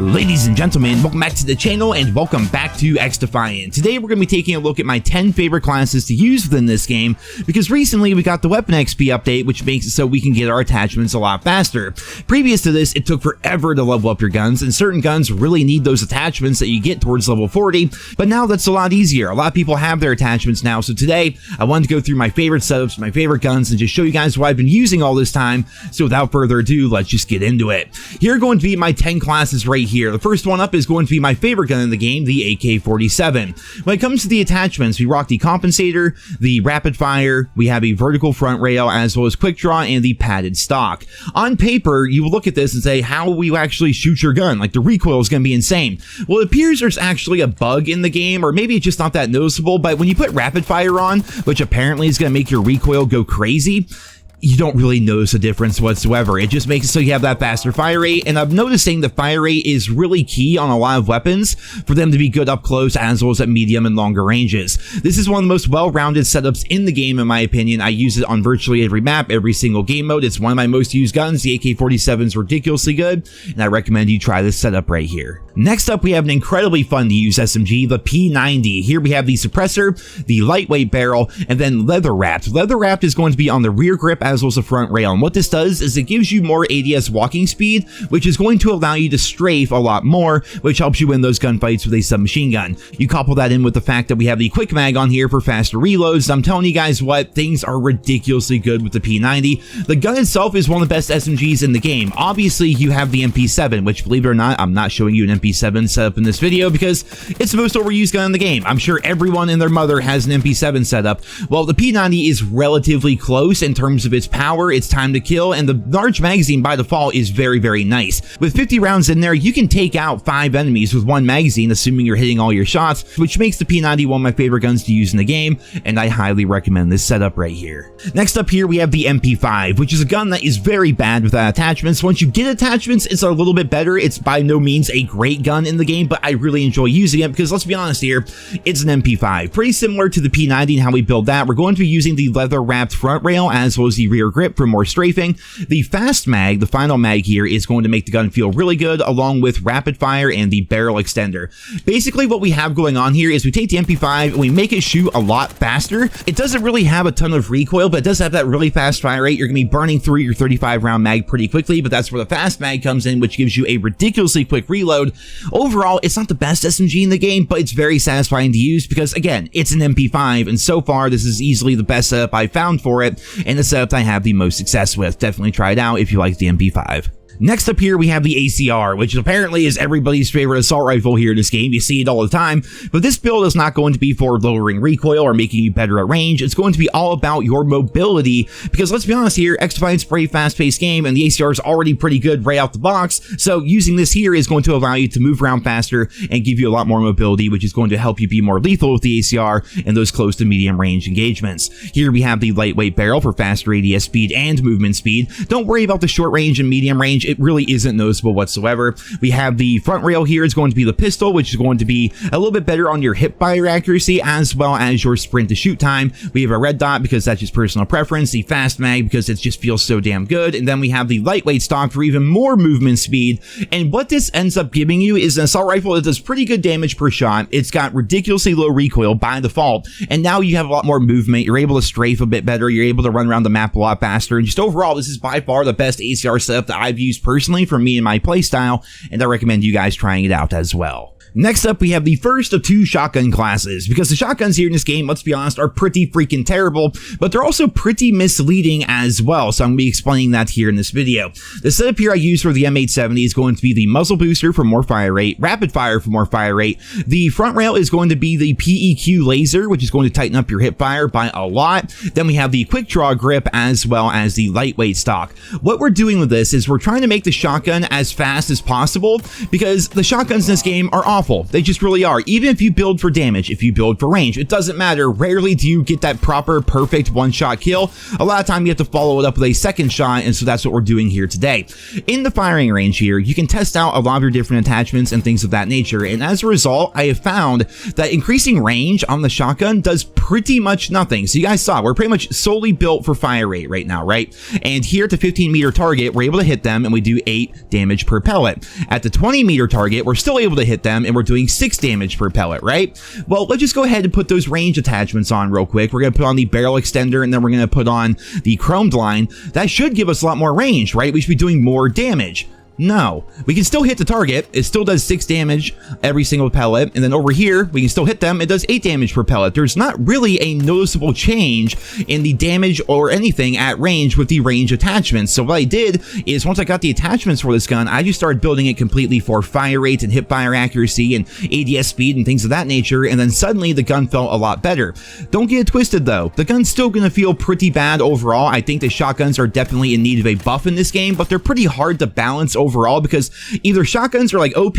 Ladies and gentlemen, welcome back to the channel and welcome back to XDefiant. Today we're going to be taking a look at my 10 favorite classes to use within this game, because recently we got the weapon XP update, which makes it so we can get our attachments a lot faster. Previous to this, it took forever to level up your guns, and certain guns really need those attachments that you get towards level 40, but now that's a lot easier. A lot of people have their attachments now, so today I wanted to go through my favorite setups, my favorite guns, and just show you guys what I've been using all this time. So without further ado, let's just get into it. Here are going to be my 10 classes right here. The first one up is going to be my favorite gun in the game, the AK-47. When it comes to the attachments, we rock the compensator, the rapid fire, we have a vertical front rail, as well as quick draw and the padded stock. On paper, you will look at this and say, how will you actually shoot your gun? Like, the recoil is going to be insane. Well, it appears there's actually a bug in the game, or maybe it's just not that noticeable, but when you put rapid fire on, which apparently is going to make your recoil go crazy, you don't really notice a difference whatsoever. It just makes it so you have that faster fire rate, and I'm noticing the fire rate is really key on a lot of weapons for them to be good up close as well as at medium and longer ranges. This is one of the most well-rounded setups in the game, in my opinion. I use it on virtually every map, every single game mode. It's one of my most used guns. The AK-47 is ridiculously good, and I recommend you try this setup right here. Next up, we have an incredibly fun to use SMG, the P90. Here we have the suppressor, the lightweight barrel, and then leather wrapped. Leather wrapped is going to be on the rear grip as well as the front rail, and what this does is it gives you more ADS walking speed, which is going to allow you to strafe a lot more, which helps you win those gunfights with a submachine gun. You couple that in with the fact that we have the quick mag on here for faster reloads. I'm telling you guys what, things are ridiculously good with the P90. The gun itself is one of the best SMGs in the game. Obviously, you have the MP7, which, believe it or not, I'm not showing you an MP7 setup in this video because it's the most overused gun in the game. I'm sure everyone and their mother has an MP7 setup. Well, the P90 is relatively close in terms of its power, its time to kill, and the large magazine by default is very, very nice. With 50 rounds in there, you can take out 5 enemies with one magazine, assuming you're hitting all your shots, which makes the P90 one of my favorite guns to use in the game, and I highly recommend this setup right here. Next up here, we have the MP5, which is a gun that is very bad without attachments. Once you get attachments, it's a little bit better. It's by no means a great gun in the game, but I really enjoy using it because, let's be honest here, it's an MP5. Pretty similar to the P90 and how we build that. We're going to be using the leather-wrapped front rail as well as the rear grip for more strafing. The fast mag, the final mag here, is going to make the gun feel really good, along with rapid fire and the barrel extender. Basically, what we have going on here is we take the MP5 and we make it shoot a lot faster. It doesn't really have a ton of recoil, but it does have that really fast fire rate. You're going to be burning through your 35 round mag pretty quickly, but that's where the fast mag comes in, which gives you a ridiculously quick reload. Overall, it's not the best SMG in the game, but it's very satisfying to use because, again, it's an MP5, and so far this is easily the best setup I found for it, and the setup I have the most success with. Definitely try it out if you like the MP5. Next up here, we have the ACR, which apparently is everybody's favorite assault rifle here in this game. You see it all the time, but this build is not going to be for lowering recoil or making you better at range. It's going to be all about your mobility, because let's be honest here, XDefiant's a pretty fast-paced game, and the ACR is already pretty good right out the box, so using this here is going to allow you to move around faster and give you a lot more mobility, which is going to help you be more lethal with the ACR in those close to medium range engagements. Here we have the lightweight barrel for faster ADS speed and movement speed. Don't worry about the short range and medium range. It really isn't noticeable whatsoever. We have the front rail here. It's going to be the pistol, which is going to be a little bit better on your hip fire accuracy as well as your sprint to shoot time. We have a red dot because that's just personal preference, the fast mag because it just feels so damn good, and then we have the lightweight stock for even more movement speed. And what this ends up giving you is an assault rifle that does pretty good damage per shot. It's got ridiculously low recoil by default, and now you have a lot more movement. You're able to strafe a bit better. You're able to run around the map a lot faster, and just overall, this is by far the best ACR setup that I've used personally for me and my playstyle, and I recommend you guys trying it out as well. Next up, we have the first of 2 shotgun classes, because the shotguns here in this game, let's be honest, are pretty freaking terrible, but they're also pretty misleading as well, so I'm going to be explaining that here in this video. The setup here I use for the M870 is going to be the muzzle booster for more fire rate, rapid fire for more fire rate. The front rail is going to be the PEQ laser, which is going to tighten up your hip fire by a lot. Then we have the quick draw grip as well as the lightweight stock. What we're doing with this is we're trying to make the shotgun as fast as possible, because the shotguns in this game are awful. They just really are. Even if you build for damage, if you build for range, it doesn't matter. Rarely do you get that proper, perfect one-shot kill. A lot of time you have to follow it up with a second shot, and so that's what we're doing here today. In the firing range here, you can test out a lot of your different attachments and things of that nature, and as a result, I have found that increasing range on the shotgun does pretty much nothing. So you guys saw, we're pretty much solely built for fire rate right now, right? And here at the 15-meter target, we're able to hit them, and we do 8 damage per pellet. At the 20-meter target, we're still able to hit them, and we're doing 6 damage per pellet, right? Well, let's just go ahead and put those range attachments on real quick. We're going to put on the barrel extender, and then we're going to put on the chromed line. That should give us a lot more range, right? We should be doing more damage. No, we can still hit the target. It still does 6 damage every single pellet. And then over here, we can still hit them. It does 8 damage per pellet. There's not really a noticeable change in the damage or anything at range with the range attachments. So what I did is once I got the attachments for this gun, I just started building it completely for fire rate and hip fire accuracy and ADS speed and things of that nature. And then suddenly the gun felt a lot better. Don't get it twisted though. The gun's still going to feel pretty bad overall. I think the shotguns are definitely in need of a buff in this game, but they're pretty hard to balance overall because either shotguns are like OP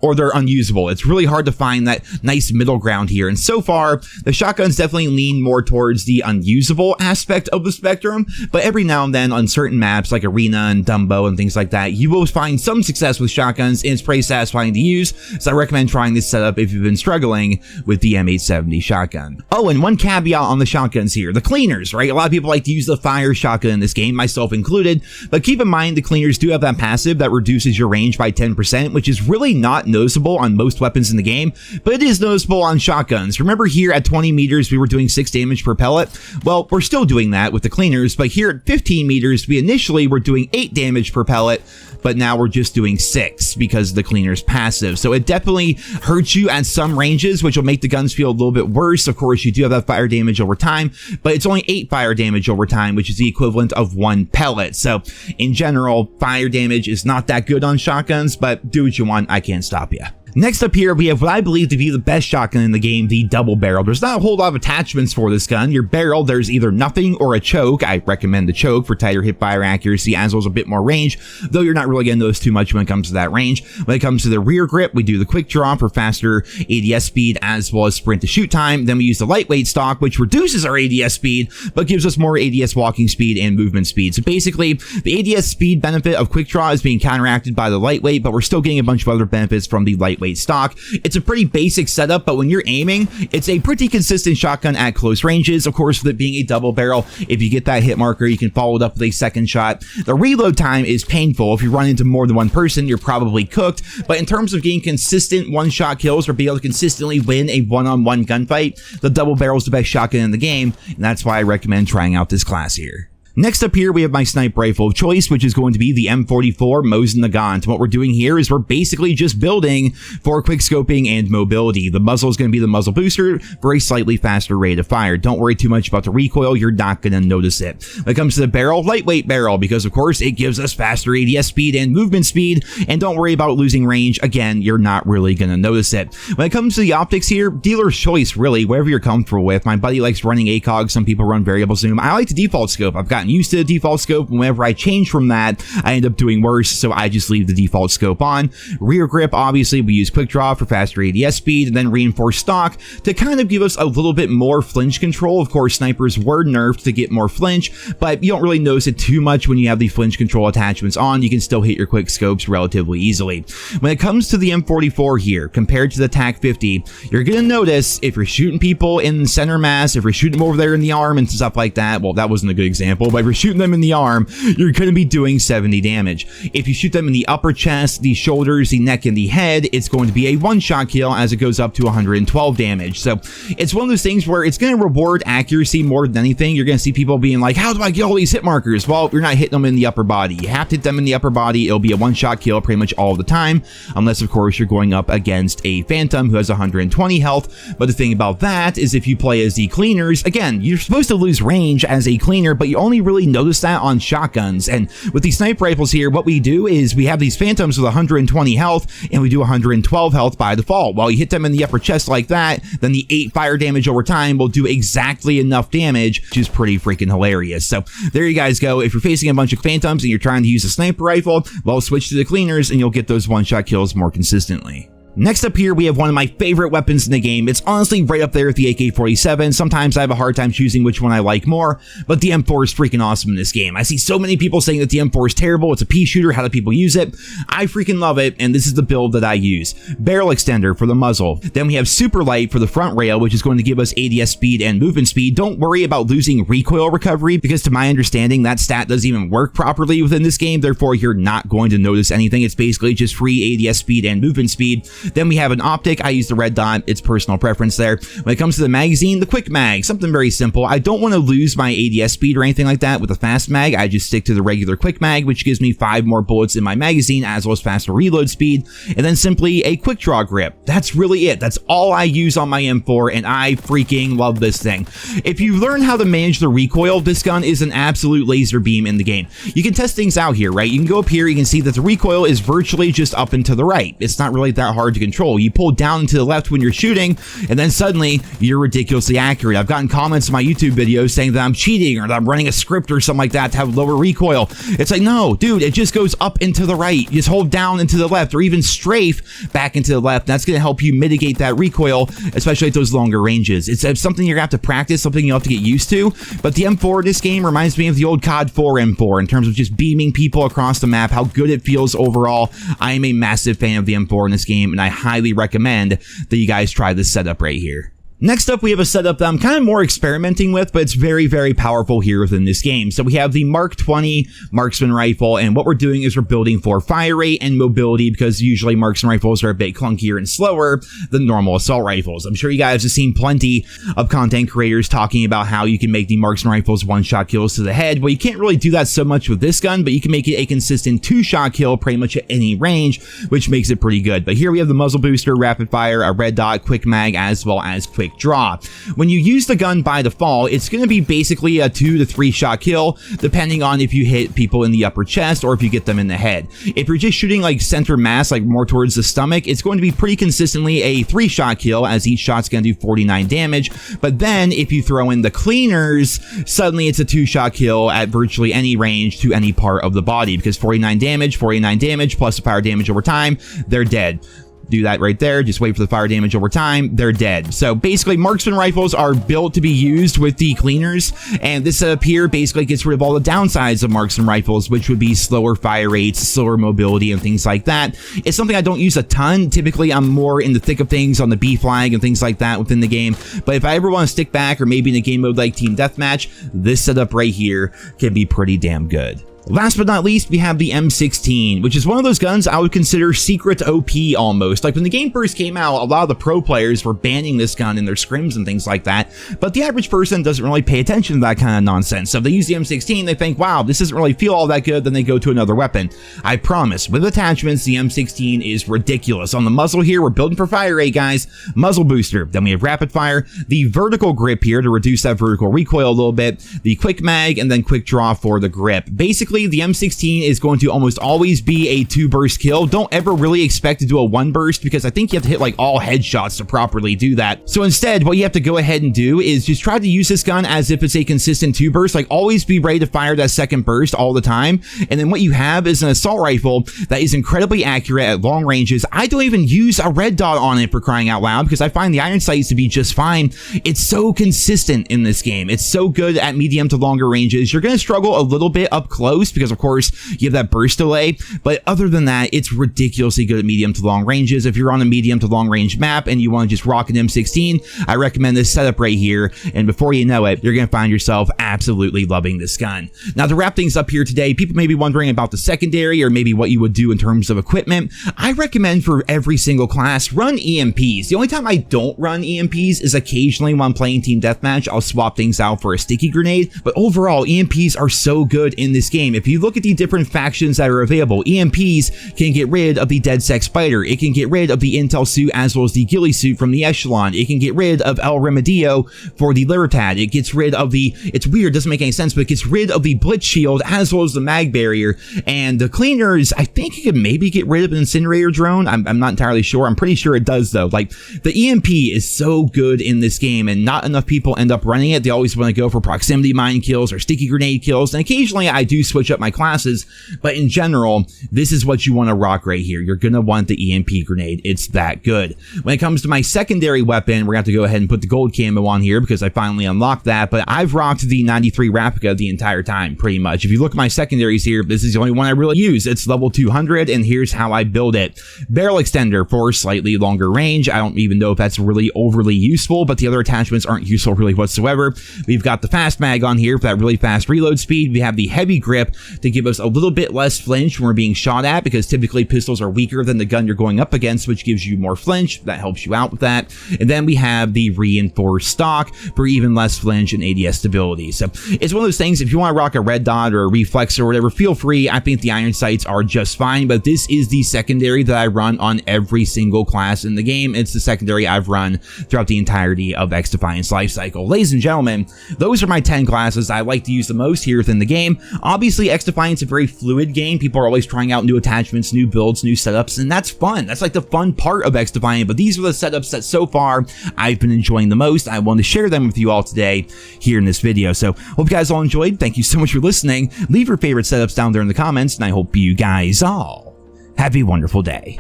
or they're unusable. It's really hard to find that nice middle ground here. And so far, the shotguns definitely lean more towards the unusable aspect of the spectrum, but every now and then on certain maps like Arena and Dumbo and things like that, you will find some success with shotguns and it's pretty satisfying to use. So I recommend trying this setup if you've been struggling with the M870 shotgun. Oh, and one caveat on the shotguns here, the cleaners, right? A lot of people like to use the fire shotgun in this game, myself included, but keep in mind the cleaners do have that passive that reduces your range by 10%, which is really not noticeable on most weapons in the game, but it is noticeable on shotguns. Remember here at 20 meters, we were doing 6 damage per pellet? Well, we're still doing that with the cleaners, but here at 15 meters, we initially were doing 8 damage per pellet, but now we're just doing 6 because the cleaner's passive. So it definitely hurts you at some ranges, which will make the guns feel a little bit worse. Of course, you do have that fire damage over time, but it's only 8 fire damage over time, which is the equivalent of 1 pellet. So in general, fire damage is not that good on shotguns, but do what you want. I can't stop you. Next up here, we have what I believe to be the best shotgun in the game, the double barrel. There's not a whole lot of attachments for this gun. Your barrel, there's either nothing or a choke. I recommend the choke for tighter hip fire accuracy as well as a bit more range, though you're not really going to notice too much when it comes to that range. When it comes to the rear grip, we do the quick draw for faster ADS speed as well as sprint to shoot time. Then we use the lightweight stock, which reduces our ADS speed, but gives us more ADS walking speed and movement speed. So basically, the ADS speed benefit of quick draw is being counteracted by the lightweight, but we're still getting a bunch of other benefits from the lightweight stock. It's a pretty basic setup, but when you're aiming, it's a pretty consistent shotgun at close ranges. Of course, with it being a double barrel, if you get that hit marker, you can follow it up with a second shot. The reload time is painful. If you run into more than one person, you're probably cooked. But in terms of getting consistent one-shot kills or being able to consistently win a one-on-one gunfight, the double barrel is the best shotgun in the game, and that's why I recommend trying out this class here. Next up here, we have my sniper rifle of choice, which is going to be the M44 Mosin Nagant. And what we're doing here is we're basically just building for quick scoping and mobility. The muzzle is going to be the muzzle booster for a slightly faster rate of fire. Don't worry too much about the recoil. You're not going to notice it. When it comes to the barrel, lightweight barrel, because of course it gives us faster ADS speed and movement speed. And don't worry about losing range. Again, you're not really going to notice it. When it comes to the optics here, dealer's choice, really, whatever you're comfortable with. My buddy likes running ACOG. Some people run variable zoom. I like the default scope. I've gotten used to the default scope. Whenever I change from that, I end up doing worse, so I just leave the default scope on. Rear grip, obviously, we use quick draw for faster ADS speed, and then reinforced stock to kind of give us a little bit more flinch control. Of course, snipers were nerfed to get more flinch, but you don't really notice it too much when you have the flinch control attachments on. You can still hit your quick scopes relatively easily. When it comes to the M44 here, compared to the TAC 50, you're going to notice if you're shooting people in center mass, if you're shooting them over there in the arm and stuff like that, well, that wasn't a good example, but if you're shooting them in the arm, you're going to be doing 70 damage. If you shoot them in the upper chest, the shoulders, the neck, and the head, it's going to be a one-shot kill as it goes up to 112 damage. So it's one of those things where it's going to reward accuracy more than anything. You're going to see people being like, how do I get all these hit markers? Well, you're not hitting them in the upper body. You have to hit them in the upper body. It'll be a one-shot kill pretty much all the time, unless of course you're going up against a Phantom who has 120 health. But the thing about that is if you play as the cleaners, again, you're supposed to lose range as a cleaner, but you only really notice that on shotguns. And with these sniper rifles here, what we do is we have these Phantoms with 120 health, and we do 112 health by default. While you hit them in the upper chest like that, then the 8 fire damage over time will do exactly enough damage, which is pretty freaking hilarious. So there you guys go. If you're facing a bunch of Phantoms and you're trying to use a sniper rifle, well, switch to the cleaners and you'll get those one-shot kills more consistently. Next up here, we have one of my favorite weapons in the game. It's honestly right up there with the AK-47. Sometimes I have a hard time choosing which one I like more, but the M4 is freaking awesome in this game. I see so many people saying that the M4 is terrible. It's a pea shooter. How do people use it? I freaking love it, and this is the build that I use. Barrel extender for the muzzle. Then we have super light for the front rail, which is going to give us ADS speed and movement speed. Don't worry about losing recoil recovery, because to my understanding, that stat doesn't even work properly within this game. Therefore, you're not going to notice anything. It's basically just free ADS speed and movement speed. Then we have an optic. I use the red dot. It's personal preference there. When it comes to the magazine, the quick mag, something very simple. I don't want to lose my ADS speed or anything like that with a fast mag. I just stick to the regular quick mag, which gives me 5 more bullets in my magazine, as well as faster reload speed, and then simply a quick draw grip. That's really it. That's all I use on my M4, and I freaking love this thing. If you learn how to manage the recoil, this gun is an absolute laser beam in the game. You can test things out here, right? You can go up here, you can see that the recoil is virtually just up and to the right. It's not really that hard to control. You pull down and to the left when you're shooting, and then suddenly you're ridiculously accurate. I've gotten comments in my YouTube videos saying that I'm cheating or that I'm running a script or something like that to have lower recoil. It's like, no, dude, it just goes up and to the right. You just hold down and to the left, or even strafe back into the left. That's going to help you mitigate that recoil, especially at those longer ranges. It's something you're going to have to practice, something you'll have to get used to, but the M4 in this game reminds me of the old COD 4 M4 in terms of just beaming people across the map, how good it feels overall. I am a massive fan of the M4 in this game, and I highly recommend that you guys try this setup right here. Next up, we have a setup that I'm kind of more experimenting with, but it's very, very powerful here within this game. So we have the Mark 20 marksman rifle, and what we're doing is we're building for fire rate and mobility, because usually marksman rifles are a bit clunkier and slower than normal assault rifles. I'm sure you guys have seen plenty of content creators talking about how you can make the marksman rifles one-shot kills to the head. Well, you can't really do that so much with this gun, but you can make it a consistent 2-shot kill pretty much at any range, which makes it pretty good. But here we have the muzzle booster, rapid fire, a red dot, quick mag, as well as quick draw. When you use the gun by default, it's going to be basically a 2 to 3 shot kill, depending on if you hit people in the upper chest or if you get them in the head. If you're just shooting like center mass, like more towards the stomach, it's going to be pretty consistently a 3-shot kill, as each shot's going to do 49 damage. But then if you throw in the cleaners, suddenly it's a 2-shot kill at virtually any range to any part of the body, because 49 damage plus the fire damage over time, they're dead. Do that right there. Just wait for the fire damage over time. They're dead. So basically, marksman rifles are built to be used with the cleaners, and this up here basically gets rid of all the downsides of marksman rifles, which would be slower fire rates, slower mobility, and things like that. It's something I don't use a ton. Typically, I'm more in the thick of things on the B flag and things like that within the game. But if I ever want to stick back, or maybe in a game mode like Team Deathmatch, this setup right here can be pretty damn good. Last but not least, we have the M16, which is one of those guns I would consider secret OP almost. Like when the game first came out, a lot of the pro players were banning this gun in their scrims and things like that, but the average person doesn't really pay attention to that kind of nonsense. So if they use the M16, they think, wow, this doesn't really feel all that good, then they go to another weapon. I promise, with attachments, the M16 is ridiculous. On the muzzle here, we're building for fire rate, guys. Muzzle booster. Then we have rapid fire, the vertical grip here to reduce that vertical recoil a little bit, the quick mag, and then quick draw for the grip. Basically, the M16 is going to almost always be a 2-burst kill. Don't ever really expect to do a 1-burst, because I think you have to hit like all headshots to properly do that. So instead, what you have to go ahead and do is just try to use this gun as if it's a consistent 2-burst. Like always be ready to fire that second burst all the time. And then what you have is an assault rifle that is incredibly accurate at long ranges. I don't even use a red dot on it, for crying out loud, because I find the iron sights to be just fine. It's so consistent in this game. It's so good at medium to longer ranges. You're going to struggle a little bit up close, because of course you have that burst delay, but other than that, it's ridiculously good at medium to long ranges. If you're on a medium to long range map and you want to just rock an M16, I recommend this setup right here, and before you know it, you're going to find yourself absolutely loving this gun. Now, to wrap things up here today, people may be wondering about the secondary, or maybe what you would do in terms of equipment. I recommend for every single class, run EMPs. The only time I don't run EMPs is occasionally when I'm playing Team Deathmatch. I'll swap things out for a sticky grenade, but overall, EMPs are so good in this game. If you look at the different factions that are available, EMPs can get rid of the Dead Sex Spider. It can get rid of the Intel suit as well as the ghillie suit from the Echelon. It can get rid of El Remedio for the Libertad. It gets rid of the, it's weird, doesn't make any sense, but it gets rid of the Blitz Shield as well as the Mag Barrier. And the cleaners, I think it could maybe get rid of an Incinerator Drone. I'm not entirely sure. I'm pretty sure it does though. Like the EMP is so good in this game, and not enough people end up running it. They always want to go for proximity mine kills or sticky grenade kills. And occasionally I do switch switch up my classes, but in general, this is what you want to rock right here. You're going to want the EMP grenade. It's that good. When it comes to my secondary weapon, we're going to have to go ahead and put the gold camo on here because I finally unlocked that, but I've rocked the 93 replica the entire time, pretty much. If you look at my secondaries here, this is the only one I really use. It's level 200, and here's how I build it. Barrel extender for slightly longer range. I don't even know if that's really overly useful, but the other attachments aren't useful really whatsoever. We've got the fast mag on here for that really fast reload speed. We have the heavy grip to give us a little bit less flinch when we're being shot at, because typically pistols are weaker than the gun you're going up against, which gives you more flinch. That helps you out with that. And then we have the reinforced stock for even less flinch and ADS stability. So it's one of those things, if you want to rock a red dot or a reflex or whatever, feel free. I think the iron sights are just fine, but this is the secondary that I run on every single class in the game. It's the secondary I've run throughout the entirety of XDefiant's lifecycle. Ladies and gentlemen, those are my 10 classes I like to use the most here within the game. Obviously, XDefiant's a very fluid game. People are always trying out new attachments, new builds, new setups, and that's fun. That's like the fun part of XDefiant, but these are the setups that so far I've been enjoying the most. I wanted to share them with you all today here in this video. So hope you guys all enjoyed. Thank you so much for listening. Leave your favorite setups down there in the comments, and I hope you guys all have a wonderful day.